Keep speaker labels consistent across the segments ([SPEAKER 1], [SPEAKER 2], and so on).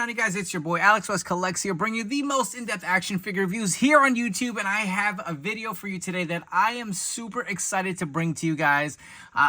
[SPEAKER 1] on, you guys? It's your boy Alex West Collects here, bringing you the most in-depth action figure reviews here on YouTube, and I have a video for you today that I am super excited to bring to you guys.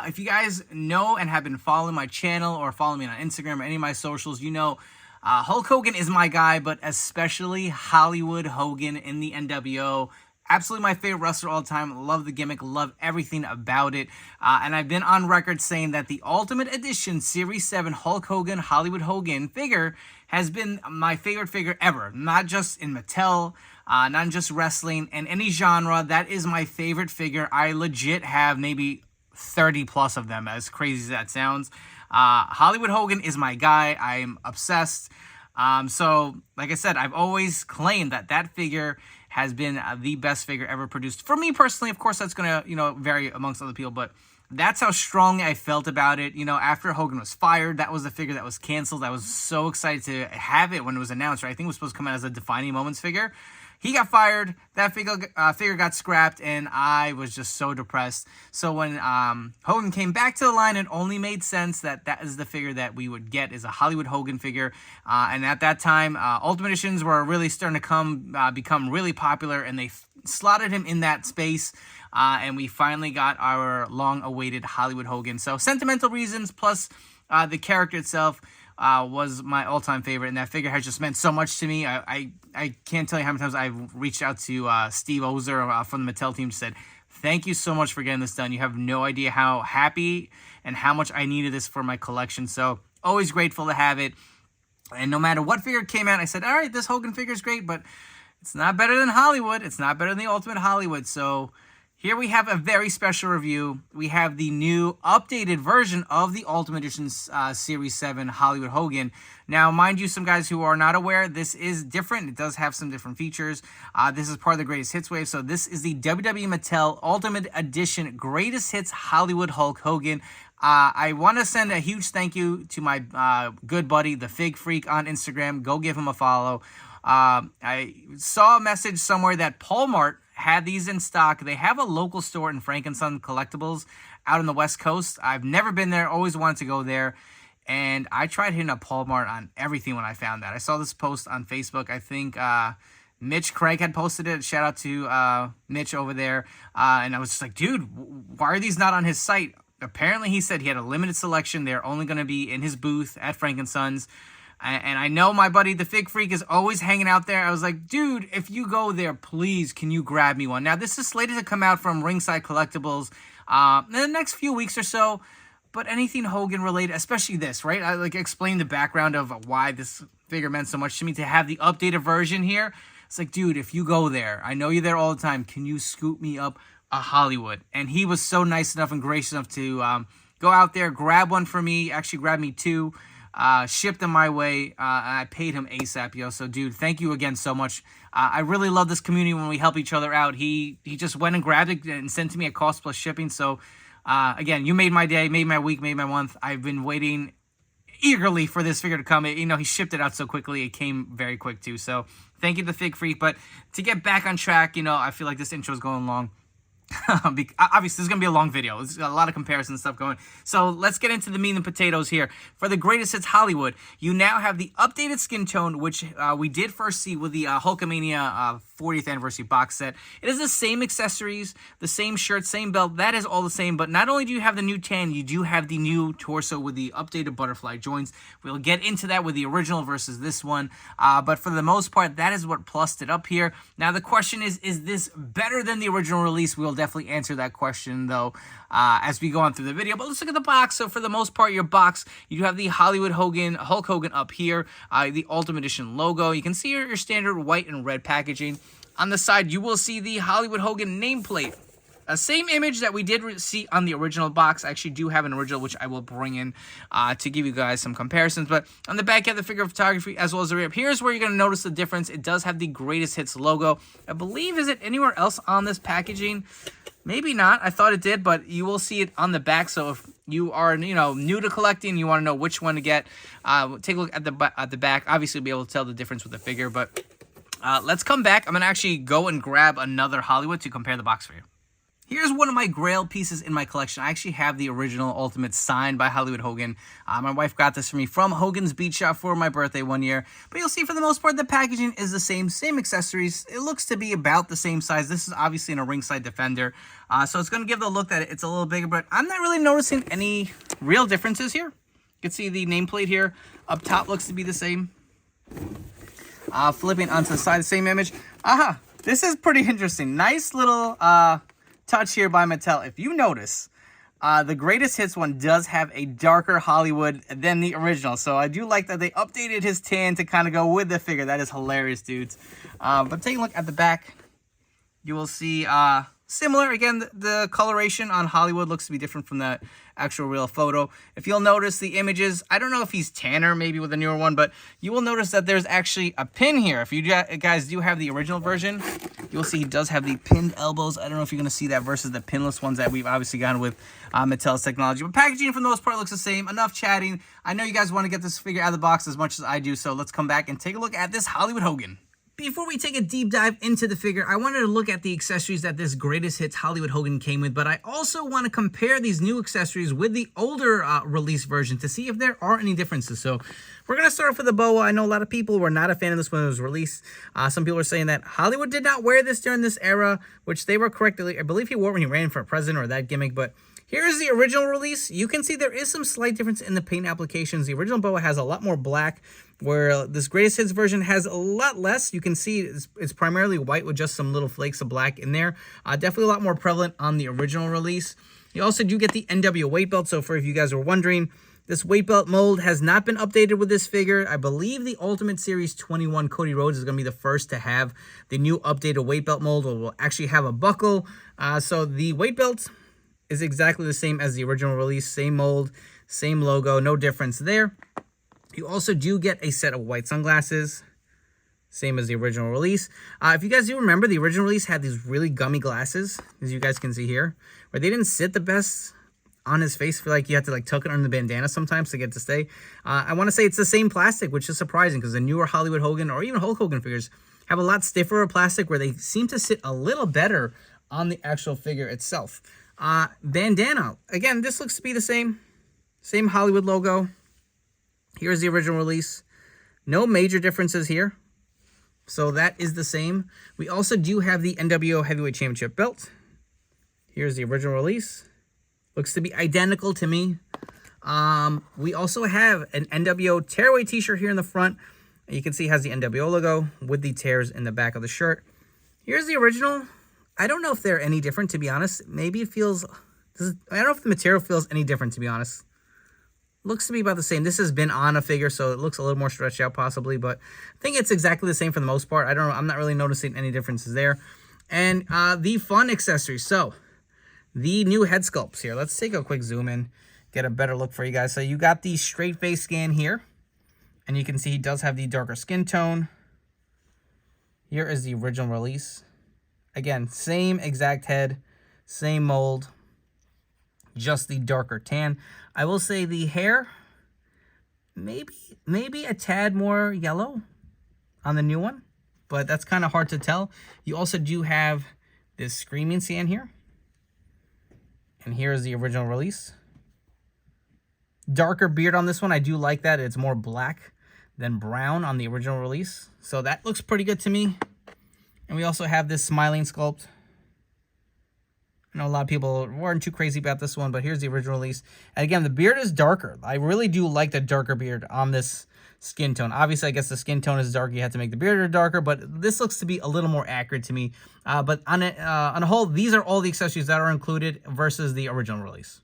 [SPEAKER 1] If you guys know and have been following my channel or following me on Instagram or any of my socials, you know Hulk Hogan is my guy, but especially Hollywood Hogan in the NWO. Absolutely my favorite wrestler all time. Love the gimmick. Love everything about it. And I've been on record saying that the Ultimate Edition Series 7 Hulk Hogan, Hollywood Hogan figure has been my favorite figure ever. Not just in Mattel, not just wrestling, in any genre. That is my favorite figure. I legit have maybe 30 plus of them, as crazy as that sounds. Hollywood Hogan is my guy. I'm obsessed. So, like I said, I've always claimed that that figure has been the best figure ever produced. For me personally, of course, that's going to, vary amongst other people, but that's how strongly I felt about it. After Hogan was fired, that was the figure that was canceled. I was so excited to have it when it was announced, right? I think it was supposed to come out as a Defining Moments figure. He got fired, that figure got scrapped, and I was just so depressed. So when Hogan came back to the line, it only made sense that that is the figure that we would get, is a Hollywood Hogan figure. And at that time, Ultimate Editions were really starting to become really popular, and they slotted him in that space. And we finally got our long-awaited Hollywood Hogan. So sentimental reasons, plus the character itself, was my all-time favorite, and that figure has just meant so much to me. I can't tell you how many times I've reached out to Steve Ozer from the Mattel team and said, thank you so much for getting this done. You have no idea how happy and how much I needed this for my collection. So always grateful to have it. And no matter what figure came out, I said, all right, this Hogan figure is great, but it's not better than Hollywood. It's not better than the Ultimate Hollywood. So here we have a very special review. We have the new updated version of the Ultimate Edition Series 7 Hollywood Hogan. Now, mind you, some guys who are not aware, this is different. It does have some different features. This is part of the Greatest Hits wave. So this is the WWE Mattel Ultimate Edition Greatest Hits Hollywood Hulk Hogan. I want to send a huge thank you to my good buddy, the Fig Freak, on Instagram. Go give him a follow. I saw a message somewhere that Paul Mart had these in stock. They have a local store in Frank & Son Collectibles out on the West Coast. I've never been there, always wanted to go there, and I tried hitting up Paul Mart on everything when I found that. I saw this post on Facebook. I think Mitch Craig had posted it. Shout out to Mitch over there. And I was just like, dude, why are these not on his site? Apparently he said he had a limited selection. They're only going to be in his booth at Frank & Son's. And I know my buddy, the Fig Freak, is always hanging out there. I was like, dude, if you go there, please, can you grab me one? Now, this is slated to come out from Ringside Collectibles in the next few weeks or so. But anything Hogan related, especially this, right? I explained the background of why this figure meant so much to me. To have the updated version here, it's like, dude, if you go there, I know you're there all the time. Can you scoop me up a Hollywood? And he was so nice enough and gracious enough to go out there, grab one for me, actually grab me two. Shipped them my way, and I paid him ASAP, yo. So, dude, thank you again so much. I really love this community when we help each other out. He just went and grabbed it and sent to me at cost plus shipping. So, again, you made my day, made my week, made my month. I've been waiting eagerly for this figure to come. He shipped it out so quickly. It came very quick, too. So, thank you to the Fig Freak. But to get back on track, I feel like this intro is going long. Obviously, this is going to be a long video. There's a lot of comparison stuff going. So let's get into the meat and potatoes here. For the Greatest Hits Hollywood, you now have the updated skin tone, which we did first see with the Hulkamania 40th anniversary box set. It is the same accessories, the same shirt, same belt. That is all the same. But not only do you have the new tan, you do have the new torso with the updated butterfly joints. We'll get into that with the original versus this one. But for the most part, that is what plussed it up here. Now, the question is this better than the original release? We'll definitely answer that question, though, as we go on through the video. But let's look at the box. So for the most part, your box, you do have the Hollywood Hogan, Hulk Hogan up here, the Ultimate Edition logo. You can see your standard white and red packaging. On the side, you will see the Hollywood Hogan nameplate. Same image that we did see on the original box. I actually do have an original, which I will bring in to give you guys some comparisons. But on the back, you have the figure of photography as well as the rear. Here's where you're going to notice the difference. It does have the Greatest Hits logo. I believe, is it anywhere else on this packaging? Maybe not. I thought it did, but you will see it on the back. So if you are, new to collecting, you want to know which one to get, take a look at the back. Obviously, you'll be able to tell the difference with the figure. But let's come back. I'm going to actually go and grab another Hollywood to compare the box for you. Here's one of my grail pieces in my collection. I actually have the original Ultimate signed by Hollywood Hogan. My wife got this for me from Hogan's Beach Shop for my birthday one year. But you'll see for the most part, the packaging is the same accessories. It looks to be about the same size. This is obviously in a ringside defender. So it's going to give the look that it's a little bigger, but I'm not really noticing any real differences here. You can see the nameplate here. Up top looks to be the same. Flipping onto the side, the same image. This is pretty interesting. Nice little touch here by Mattel. If you notice, the Greatest Hits one does have a darker Hollywood than the original. So I do like that they updated his tan to kind of go with the figure. That is hilarious, dudes. But take a look at the back. You will see similar. Again, the coloration on Hollywood looks to be different from the actual real photo. If you'll notice the images, I don't know if he's tanner maybe with a newer one, but you will notice that there's actually a pin here. If you guys do have the original version, you'll see he does have the pinned elbows. I don't know if you're going to see that versus the pinless ones that we've obviously gotten with Mattel's technology. But packaging for the most part looks the same. Enough chatting. I know you guys want to get this figure out of the box as much as I do, so let's come back and take a look at this Hollywood Hogan. Before we take a deep dive into the figure, I wanted to look at the accessories that this Greatest Hits Hollywood Hogan came with, but I also want to compare these new accessories with the older release version to see if there are any differences. So we're going to start off with the boa. I know a lot of people were not a fan of this when it was released. Some people are saying that Hollywood did not wear this during this era, which they were correct. I believe he wore it when he ran for president or that gimmick, but here's the original release. You can see there is some slight difference in the paint applications. The original boa has a lot more black, where this Greatest Hits version has a lot less. You can see it's primarily white with just some little flakes of black in there. Definitely a lot more prevalent on the original release. You also do get the NWO weight belt. So for if you guys are wondering, this weight belt mold has not been updated with this figure. I believe the Ultimate Series 21 Cody Rhodes is going to be the first to have the new updated weight belt mold, where we'll actually have a buckle. So the weight belt is exactly the same as the original release. Same mold, same logo, no difference there. You also do get a set of white sunglasses, same as the original release. If you guys do remember, the original release had these really gummy glasses, as you guys can see here, where they didn't sit the best on his face. I feel like you have to tuck it under the bandana sometimes to get to stay. I want to say it's the same plastic, which is surprising because the newer Hollywood Hogan or even Hulk Hogan figures have a lot stiffer plastic where they seem to sit a little better on the actual figure itself. Bandana, again, this looks to be the same Hollywood logo. Here's the original release. No major differences here. So that is the same. We also do have the NWO Heavyweight Championship belt. Here's the original release. Looks to be identical to me. We also have an NWO Tearaway t-shirt here in the front. You can see it has the NWO logo with the tears in the back of the shirt. Here's the original. I don't know if they're any different, to be honest. Maybe it feels... I don't know if the material feels any different, to be honest. Looks to be about the same. This has been on a figure, so it looks a little more stretched out possibly, but I think it's exactly the same for the most part. I don't know. I'm not really noticing any differences there. And the fun accessories. So the new head sculpts here. Let's take a quick zoom in, get a better look for you guys. So you got the straight face scan here, and you can see he does have the darker skin tone. Here is the original release. Again, same exact head, same mold, just the darker tan. I will say the hair, maybe a tad more yellow on the new one, but that's kind of hard to tell. You also do have this screaming scan here. And here is the original release. Darker beard on this one. I do like that. It's more black than brown on the original release. So that looks pretty good to me. And we also have this smiling sculpt. I know a lot of people weren't too crazy about this one, but here's the original release. And again, the beard is darker. I really do like the darker beard on this skin tone. Obviously, I guess the skin tone is darker. You have to make the beard darker, but this looks to be a little more accurate to me. But on a whole, these are all the accessories that are included versus the original release.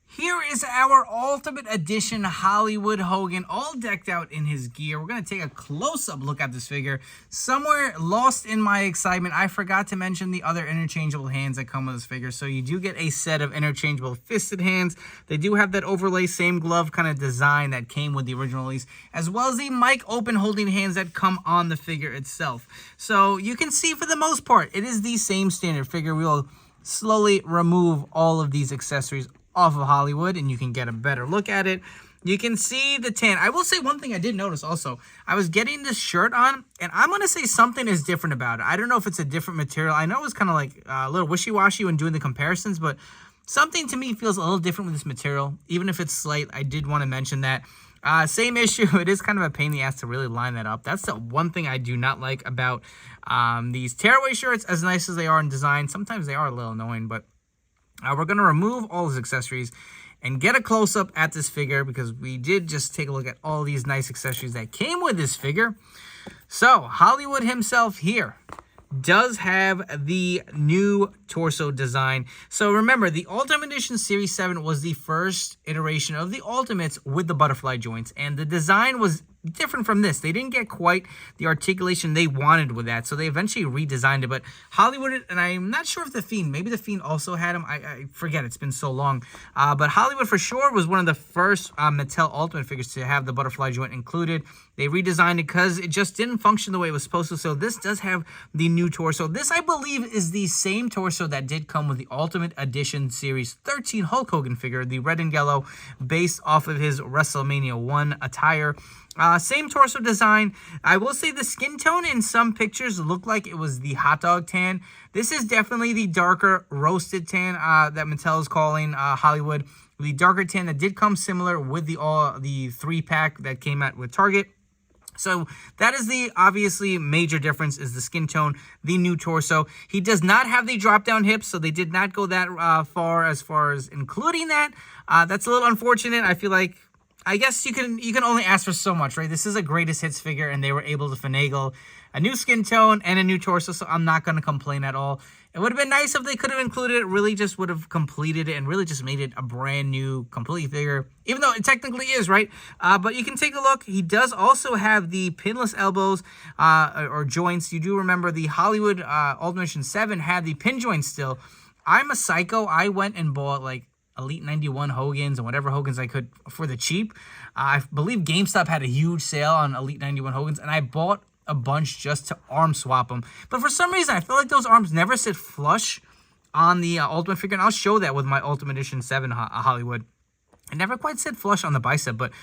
[SPEAKER 1] Here is our Ultimate Edition Hollywood Hogan, all decked out in his gear. We're going to take a close-up look at this figure. Somewhere lost in my excitement, I forgot to mention the other interchangeable hands that come with this figure. So you do get a set of interchangeable fisted hands. They do have that overlay, same glove kind of design that came with the original release, as well as the mic open holding hands that come on the figure itself. So you can see for the most part, it is the same standard figure. We will slowly remove all of these accessories off of Hollywood, and you can get a better look at it. You can see the tan. I will say one thing I did notice also. I was getting this shirt on, and I'm going to say something is different about it. I don't know if it's a different material. I know it was kind of like a little wishy-washy when doing the comparisons, but something to me feels a little different with this material. Even if it's slight, I did want to mention that. Same issue. It is kind of a pain in the ass to really line that up. That's the one thing I do not like about these tearaway shirts, as nice as they are in design. Sometimes they are a little annoying, but we're going to remove all his accessories and get a close-up at this figure, because we did just take a look at all these nice accessories that came with this figure. So, Hollywood himself here does have the new torso design. So remember, the Ultimate Edition Series 7 was the first iteration of the Ultimates with the butterfly joints, and the design was different from this. They didn't get quite the articulation they wanted with that, so they eventually redesigned it. But Hollywood, and I'm not sure if the Fiend, maybe the Fiend also had them. I forget, it's been so long. But Hollywood for sure was one of the first Mattel Ultimate figures to have the butterfly joint included. They redesigned it because it just didn't function the way it was supposed to. So this does have the new torso. This, I believe, is the same torso that did come with the Ultimate Edition Series 13 Hulk Hogan figure, the red and yellow, based off of his WrestleMania 1 attire. Same torso design. I will say the skin tone in some pictures looked like it was the hot dog tan. This is definitely the darker roasted tan that Mattel is calling Hollywood. The darker tan that did come similar with the 3-pack that came out with Target. So that is the obviously major difference, is the skin tone, the new torso. He does not have the drop-down hips, so they did not go that far as including that. That's a little unfortunate. I feel like, I guess you can only ask for so much, right? This is a greatest hits figure, and they were able to finagle a new skin tone and a new torso, so I'm not going to complain at all. It would have been nice if they could have included it, really just would have completed it and really just made it a brand new, complete figure, even though it technically is, right? But you can take a look. He does also have the pinless elbows or joints. You do remember the Hollywood Ultimate Edition 7 had the pin joints still. I'm a psycho. I went and bought like Elite 91 Hogans and whatever Hogans I could for the cheap. I believe GameStop had a huge sale on Elite 91 Hogans, and I bought a bunch just to arm swap them. But for some reason, I feel like those arms never sit flush on the Ultimate figure, and I'll show that with my Ultimate Edition 7 Hollywood. It never quite sit flush on the bicep, but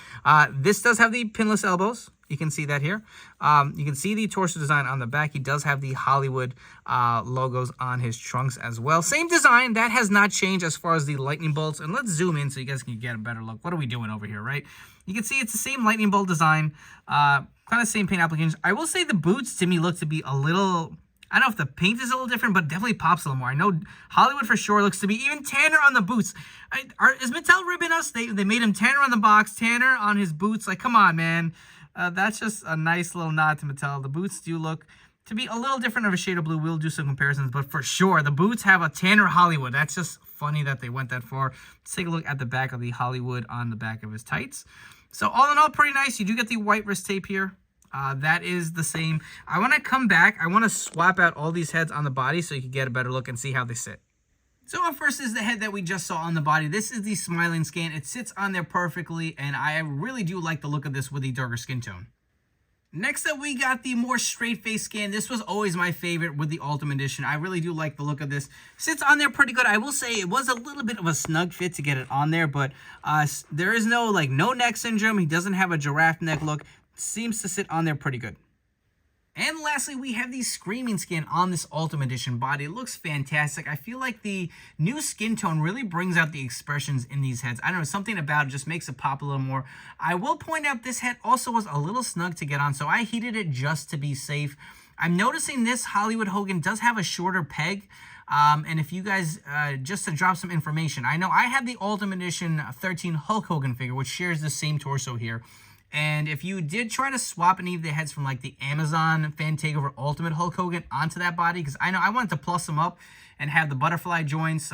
[SPEAKER 1] this does have the pinless elbows. You can see that here. You can see the torso design on the back. He does have the Hollywood logos on his trunks as well. Same design. That has not changed as far as the lightning bolts. And let's zoom in so you guys can get a better look. What are we doing over here, right? You can see it's the same lightning bolt design. Kind of same paint applications. I will say the boots to me look to be a little, I don't know if the paint is a little different, but definitely pops a little more. I know Hollywood for sure looks to be even tanner on the boots. Is Mattel ribbing us? They made him tanner on the box, tanner on his boots. Like, come on, man. That's just a nice little nod to Mattel. The boots do look to be a little different of a shade of blue. We'll do some comparisons, but for sure, the boots have a tanner Hollywood. That's just funny that they went that far. Let's take a look at the back of the Hollywood on the back of his tights. So all in all, pretty nice. You do get the white wrist tape here. That is the same. I want to come back. I want to swap out all these heads on the body so you can get a better look and see how they sit. So up first is the head that we just saw on the body. This is the smiling scan. It sits on there perfectly, and I really do like the look of this with the darker skin tone. Next up, we got the more straight face scan. This was always my favorite with the Ultimate Edition. I really do like the look of this. Sits on there pretty good. I will say it was a little bit of a snug fit to get it on there, but there is no neck syndrome. He doesn't have a giraffe neck look. Seems to sit on there pretty good. And lastly, we have the Screaming skin on this Ultimate Edition body. It looks fantastic. I feel like the new skin tone really brings out the expressions in these heads. I don't know, something about it just makes it pop a little more. I will point out this head also was a little snug to get on, so I heated it just to be safe. I'm noticing this Hollywood Hogan does have a shorter peg. And if you guys, just to drop some information, I know I had the Ultimate Edition 13 Hulk Hogan figure, which shares the same torso here. And if you did try to swap any of the heads from like the Amazon Fan Takeover Ultimate Hulk Hogan onto that body, because I know I wanted to plus them up and have the butterfly joints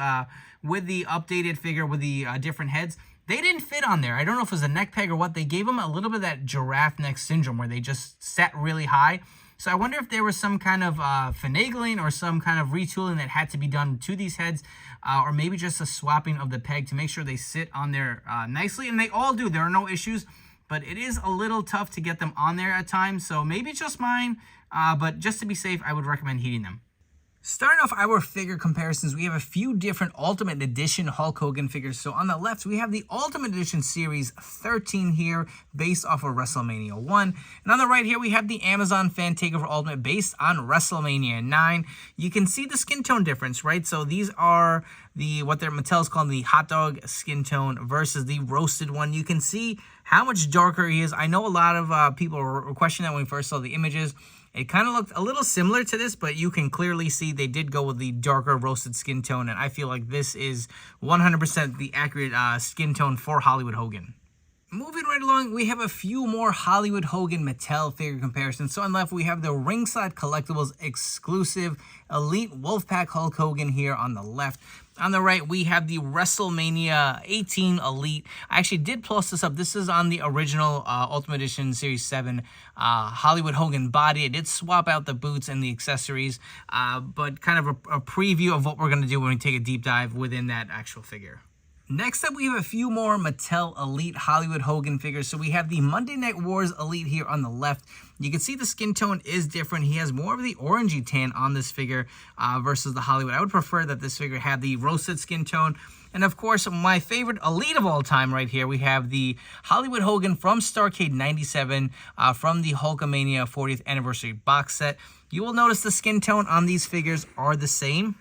[SPEAKER 1] with the updated figure with the different heads, they didn't fit on there. I don't know if it was a neck peg or what. They gave them a little bit of that giraffe neck syndrome where they just sat really high. So I wonder if there was some kind of finagling or some kind of retooling that had to be done to these heads, or maybe just a swapping of the peg to make sure they sit on there nicely. And they all do. There are no issues. But it is a little tough to get them on there at times, so maybe just mine. But just to be safe, I would recommend heating them. Starting off our figure comparisons, we have a few different Ultimate Edition Hulk Hogan figures. So on the left, we have the Ultimate Edition Series 13 here, based off of WrestleMania 1. And on the right here, we have the Amazon Fan Takeover Ultimate, based on WrestleMania 9. You can see the skin tone difference, right? So these are what their Mattel's called the hot dog skin tone versus the roasted one. You can see how much darker he is. I know a lot of people were questioning that when we first saw the images. It kind of looked a little similar to this, but you can clearly see they did go with the darker roasted skin tone, and I feel like this is 100% the accurate skin tone for Hollywood Hogan. Moving right along, we have a few more Hollywood Hogan Mattel figure comparisons. So on the left, we have the Ringside Collectibles exclusive Elite Wolfpack Hulk Hogan here on the left. On the right, we have the WrestleMania 18 Elite. I actually did plus this up. This is on the original Ultimate Edition Series 7 Hollywood Hogan body. I did swap out the boots and the accessories, but kind of a preview of what we're going to do when we take a deep dive within that actual figure. Next up, we have a few more Mattel Elite Hollywood Hogan figures. So we have the Monday Night Wars Elite here on the left. You can see the skin tone is different. He has more of the orangey tan on this figure versus the Hollywood. I would prefer that this figure had the roasted skin tone. And of course, my favorite Elite of all time right here, we have the Hollywood Hogan from Starrcade 97 from the Hulkamania 40th Anniversary box set. You will notice the skin tone on these figures are the same.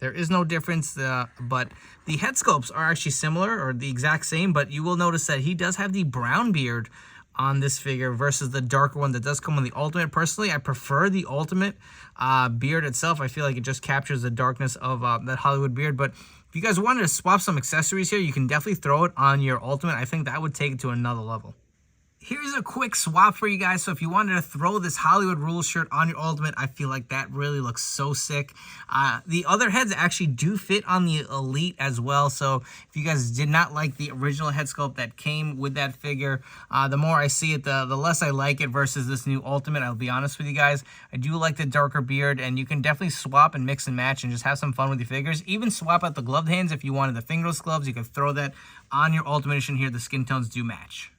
[SPEAKER 1] There is no difference, but the head sculpts are actually similar or the exact same, but you will notice that he does have the brown beard on this figure versus the darker one that does come on the Ultimate. Personally, I prefer the Ultimate beard itself. I feel like it just captures the darkness of that Hollywood beard, but if you guys wanted to swap some accessories here, you can definitely throw it on your Ultimate. I think that would take it to another level. Here's a quick swap for you guys. So if you wanted to throw this Hollywood Rules shirt on your Ultimate, I feel like that really looks so sick. The other heads actually do fit on the Elite as well. So if you guys did not like the original head sculpt that came with that figure, the more I see it, the less I like it versus this new Ultimate. I'll be honest with you guys. I do like the darker beard, and you can definitely swap and mix and match and just have some fun with your figures. Even swap out the gloved hands if you wanted the fingerless gloves. You could throw that on your Ultimate Edition here. The skin tones do match.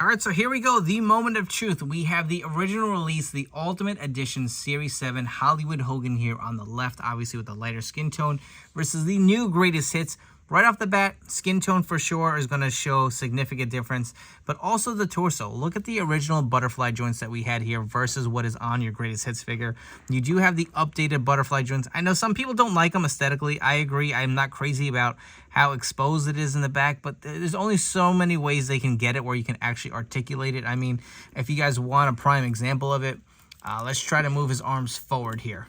[SPEAKER 1] All right, so here we go, the moment of truth. We have the original release, the Ultimate Edition Series 7 Hollywood Hogan here on the left, obviously with the lighter skin tone, versus the new Greatest Hits. Right off the bat, skin tone for sure is going to show significant difference, but also the torso. Look at the original butterfly joints that we had here versus what is on your Greatest Hits figure. You do have the updated butterfly joints. I know some people don't like them aesthetically. I agree. I'm not crazy about how exposed it is in the back, but there's only so many ways they can get it where you can actually articulate it. I mean, if you guys want a prime example of it, let's try to move his arms forward here.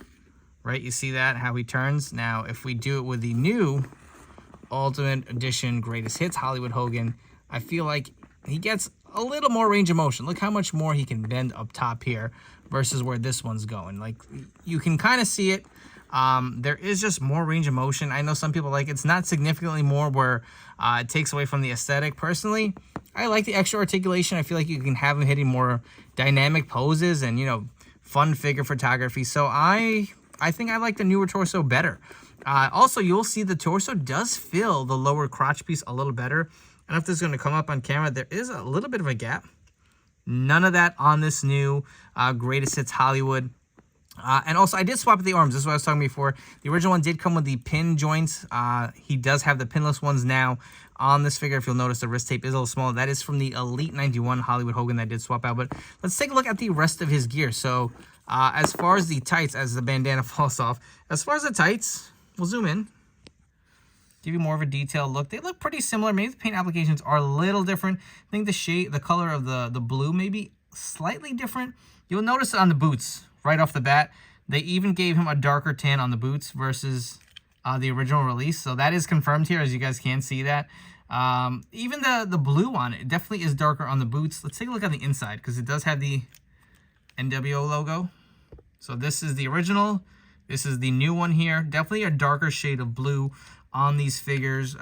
[SPEAKER 1] Right, you see that, how he turns? Now, if we do it with the new Ultimate Edition Greatest Hits Hollywood Hogan, I feel like he gets a little more range of motion. Look how much more he can bend up top here versus where this one's going. Like, you can kind of see it. There is just more range of motion. I know some people like it's not significantly more where it takes away from the aesthetic. Personally, I like the extra articulation. I feel like you can have him hitting more dynamic poses and, you know, fun figure photography. So I think I like the newer torso better. Also, you'll see the torso does fill the lower crotch piece a little better. I don't know if this is going to come up on camera. There is a little bit of a gap. None of that on this new Greatest Hits Hollywood. And also, I did swap the arms. This is what I was talking before. The original one did come with the pin joints. He does have the pinless ones now on this figure. If you'll notice, the wrist tape is a little smaller. That is from the Elite 91 Hollywood Hogan that I did swap out. But let's take a look at the rest of his gear. So, as far as the tights, as the bandana falls off, as far as the tights, we'll zoom in. Give you more of a detailed look. They look pretty similar. Maybe the paint applications are a little different. I think the shade, the color of the blue may be slightly different. You'll notice it on the boots right off the bat. They even gave him a darker tan on the boots versus the original release. So that is confirmed here, as you guys can see that. Even the blue on it definitely is darker on the boots. Let's take a look at the inside because it does have the NWO logo. So this is the original. This is the new one here. Definitely a darker shade of blue on these figures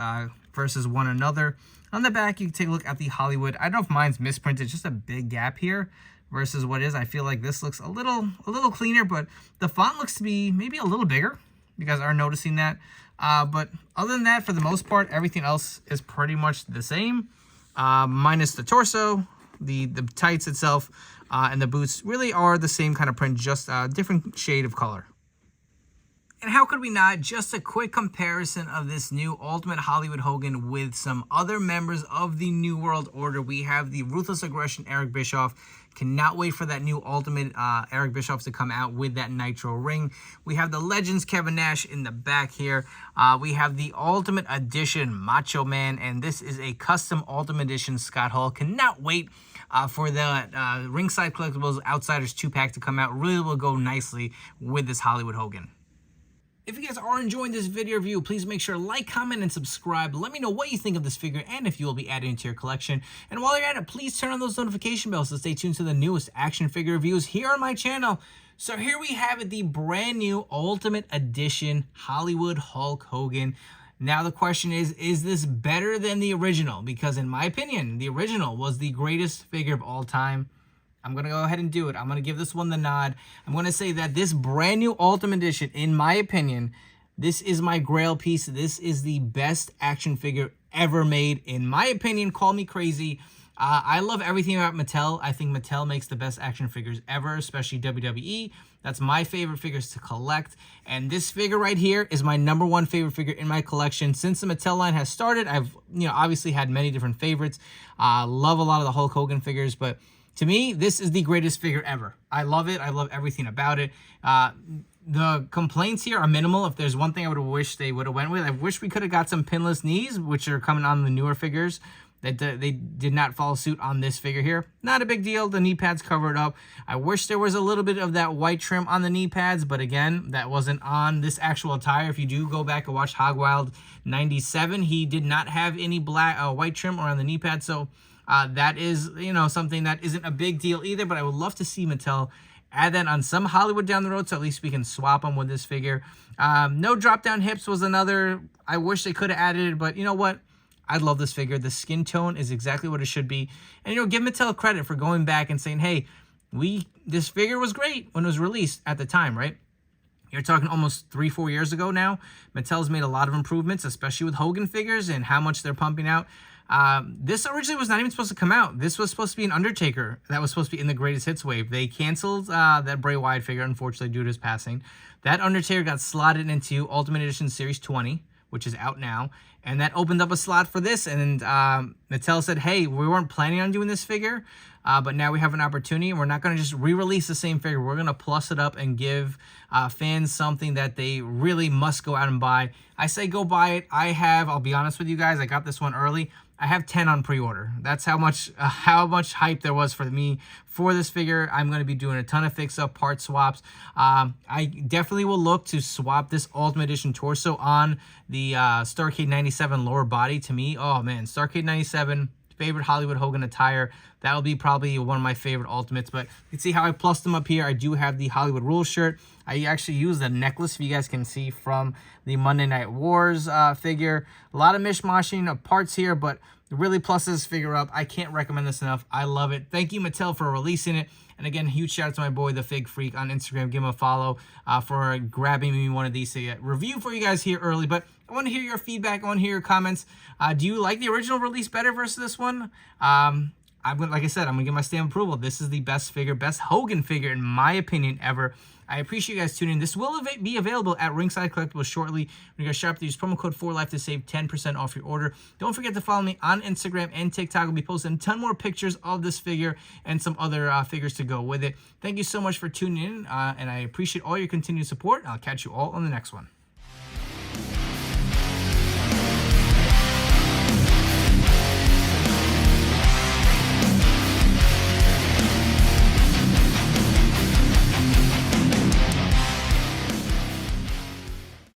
[SPEAKER 1] versus one another. On the back, you can take a look at the Hollywood. I don't know if mine's misprinted, just a big gap here versus what is. I feel like this looks a little cleaner, but the font looks to be maybe a little bigger. You guys are noticing that. But other than that, for the most part, everything else is pretty much the same, minus the torso, the tights itself, and the boots really are the same kind of print, just a different shade of color. And how could we not? Just a quick comparison of this new Ultimate Hollywood Hogan with some other members of the New World Order. We have the Ruthless Aggression Eric Bischoff. Cannot wait for that new Ultimate Eric Bischoff to come out with that Nitro ring. We have the Legends Kevin Nash in the back here. We have the Ultimate Edition Macho Man, and this is a custom Ultimate Edition Scott Hall. Cannot wait for the Ringside Collectibles Outsiders 2-pack to come out. Really will go nicely with this Hollywood Hogan. If you guys are enjoying this video review, please make sure to like, comment, and subscribe. Let me know what you think of this figure and if you will be adding it to your collection. And while you're at it, please turn on those notification bells to stay tuned to the newest action figure reviews here on my channel. So here we have it, the brand new Ultimate Edition Hollywood Hulk Hogan. Now the question is this better than the original? Because in my opinion, the original was the greatest figure of all time. I'm going to go ahead and do it. I'm going to give this one the nod. I'm going to say that this brand new Ultimate Edition, in my opinion, this is my grail piece. This is the best action figure ever made. In my opinion, call me crazy. I love everything about Mattel. I think Mattel makes the best action figures ever, especially WWE. That's my favorite figures to collect. And this figure right here is my #1 favorite figure in my collection. Since the Mattel line has started, I've obviously had many different favorites. Love a lot of the Hulk Hogan figures, but to me, this is the greatest figure ever. I love it. I love everything about it. The complaints here are minimal. If there's one thing I would have wished they would have went with, I wish we could have got some pinless knees, which are coming on the newer figures. They did not follow suit on this figure here. Not a big deal. The knee pads covered up. I wish there was a little bit of that white trim on the knee pads, but again, that wasn't on this actual attire. If you do go back and watch Hog Wild 97, he did not have any black white trim around the knee pads, so that is, something that isn't a big deal either, but I would love to see Mattel add that on some Hollywood down the road, so at least we can swap them with this figure. No drop-down hips was another. I wish they could have added it, but you know what? I love this figure. The skin tone is exactly what it should be. And, give Mattel credit for going back and saying, hey, this figure was great when it was released at the time, right? You're talking almost 3-4 years ago now. Mattel's made a lot of improvements, especially with Hogan figures and how much they're pumping out. This originally was not even supposed to come out. This was supposed to be an Undertaker that was supposed to be in the Greatest Hits wave. They canceled that Bray Wyatt figure, unfortunately, due to his passing. That Undertaker got slotted into Ultimate Edition Series 20, which is out now. And that opened up a slot for this. And Mattel said, hey, we weren't planning on doing this figure, but now we have an opportunity. We're not going to just re-release the same figure. We're going to plus it up and give fans something that they really must go out and buy. I say go buy it. I'll be honest with you guys, I got this one early. I have 10 on pre-order. That's how much hype there was for me for this figure. I'm going to be doing a ton of fix-up, part swaps. I definitely will look to swap this Ultimate Edition torso on the Starrcade 97 lower body. To me, oh man, Starrcade 97, favorite Hollywood Hogan attire. That will be probably one of my favorite Ultimates. But you can see how I plussed them up here. I do have the Hollywood Rules shirt. I actually use the necklace, if you guys can see, from the Monday Night Wars figure. A lot of mishmashing of parts here, but it really plusses this figure up. I can't recommend this enough. I love it. Thank you, Mattel, for releasing it. And again, huge shout out to my boy, the Fig Freak, on Instagram. Give him a follow for grabbing me one of these to review for you guys here early. But I want to hear your feedback. I want to hear your comments. Do you like the original release better versus this one? Like I said, I'm going to give my stamp of approval. This is the best figure, best Hogan figure, in my opinion, ever. I appreciate you guys tuning in. This will be available at Ringside Collectibles shortly. When you guys shop, use promo code 4LIFE to save 10% off your order. Don't forget to follow me on Instagram and TikTok. I'll be posting a ton more pictures of this figure and some other figures to go with it. Thank you so much for tuning in, and I appreciate all your continued support. I'll catch you all on the next one.